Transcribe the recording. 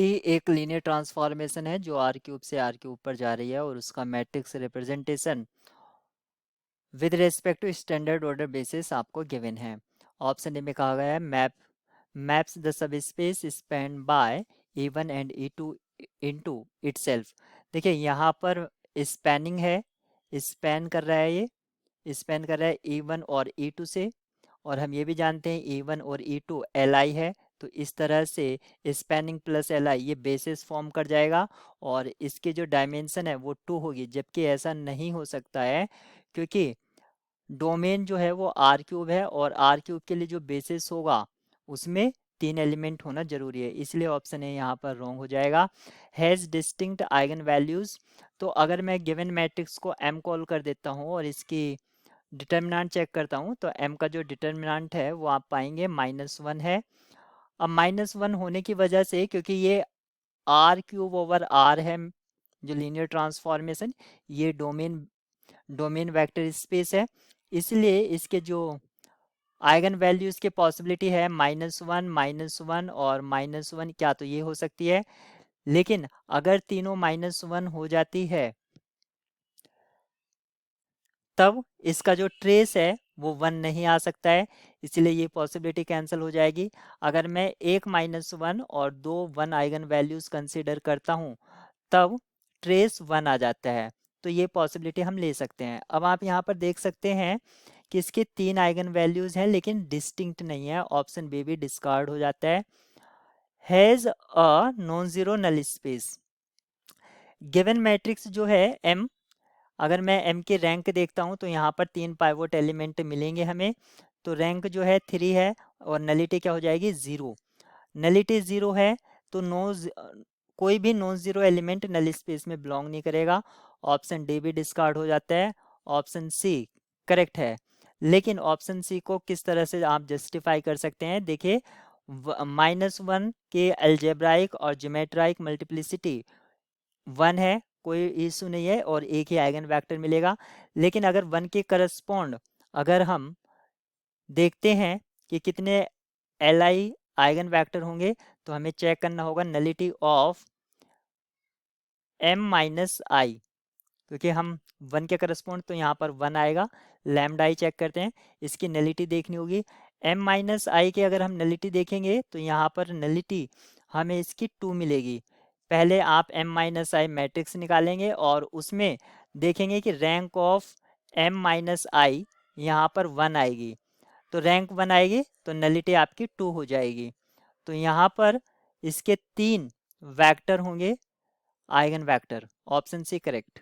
T एक linear transformation है जो आर क्यूब से आर क्यूब पर जा रही है और उसका matrix representation with respect to standard order basis आपको गिवन है। ऑप्शन ए में कहा गया है maps the subspace span by E1 and E2 into itself. देखिए यहाँ पर स्पैनिंग है, स्पैन कर रहा है, ये स्पैन कर रहा है E1 और E2 से, और हम ये भी जानते हैं E1 और E2 Li है। तो इस तरह से स्पैनिंग प्लस Li ये बेसिस फॉर्म कर जाएगा और इसकी जो डायमेंशन है वो 2 होगी, जबकि ऐसा नहीं हो सकता है क्योंकि डोमेन जो है वो आर क्यूब है और आर क्यूब के लिए जो बेसिस होगा उसमें 3 एलिमेंट होना जरूरी है, इसलिए ऑप्शन ए यहाँ पर रॉन्ग हो जाएगा। हैज़ डिस्टिंक्ट आइगन वैल्यूज, तो अगर मैं गिवन मैट्रिक्स को m कॉल कर देता हूँ और इसकी डिटर्मिनेंट चेक करता हूँ तो m का जो डिटर्मिनेंट है वो आप पाएंगे -1 है। अब -1 होने की वजह से, क्योंकि ये आर क्यूब ओवर आर है, जो लीनियर ट्रांसफॉर्मेशन, ये डोमेन वेक्टर स्पेस है, इसलिए इसके जो आइगन वैल्यूज की पॉसिबिलिटी है -1 और -1, क्या तो ये हो सकती है, लेकिन अगर तीनों -1 हो जाती है तब इसका जो ट्रेस है वो 1 नहीं आ सकता है, इसलिए ये पॉसिबिलिटी कैंसिल हो जाएगी। अगर मैं एक -1 और 2 1 आइगन वैल्यूज कंसीडर करता हूँ तब ट्रेस 1 आ जाता है, तो ये पॉसिबिलिटी हम ले सकते हैं। अब आप यहाँ पर देख सकते हैं कि इसके 3 आइगन वैल्यूज हैं लेकिन डिस्टिंक्ट नहीं है, ऑप्शन बी भी डिस्कार्ड हो जाता है। Has a non zero null space, given matrix जो है M, अगर मैं M के रैंक देखता हूँ तो यहाँ पर 3 पाइवोट एलिमेंट मिलेंगे हमें, तो रैंक जो है 3 है और नलिटी क्या हो जाएगी 0। नलिटी 0 है तो कोई भी non zero element null space में बिलोंग नहीं करेगा, ऑप्शन डी भी डिस्कार्ड हो जाता है, ऑप्शन सी करेक्ट है। लेकिन ऑप्शन सी को किस तरह से आप जस्टिफाई कर सकते हैं, देखिए -1 के अलजेब्राइक और ज्योमेट्रिक मल्टीप्लिसिटी 1 है, कोई इशू नहीं है और एक ही आइगन वेक्टर मिलेगा। लेकिन अगर 1 के करस्पॉन्ड अगर हम देखते हैं कि कितने Li आइगन वेक्टर होंगे तो हमें चेक करना होगा नलिटी ऑफ m-i, क्योंकि हम 1 के करस्पॉन्ड तो यहाँ पर 1 आएगा। लैम्डा आई चेक करते हैं, इसकी नलिटी देखनी होगी। m-i के अगर हम नलिटी देखेंगे तो यहाँ पर नलिटी हमें इसकी 2 मिलेगी। पहले आप m-i मैट्रिक्स निकालेंगे और उसमें देखेंगे कि रैंक ऑफ m-i यहाँ पर 1 आएगी, तो रैंक 1 आएगी तो नलिटी आपकी 2 हो जाएगी। तो यहाँ पर इसके 3 वेक्टर होंगे eigenvector, option C correct.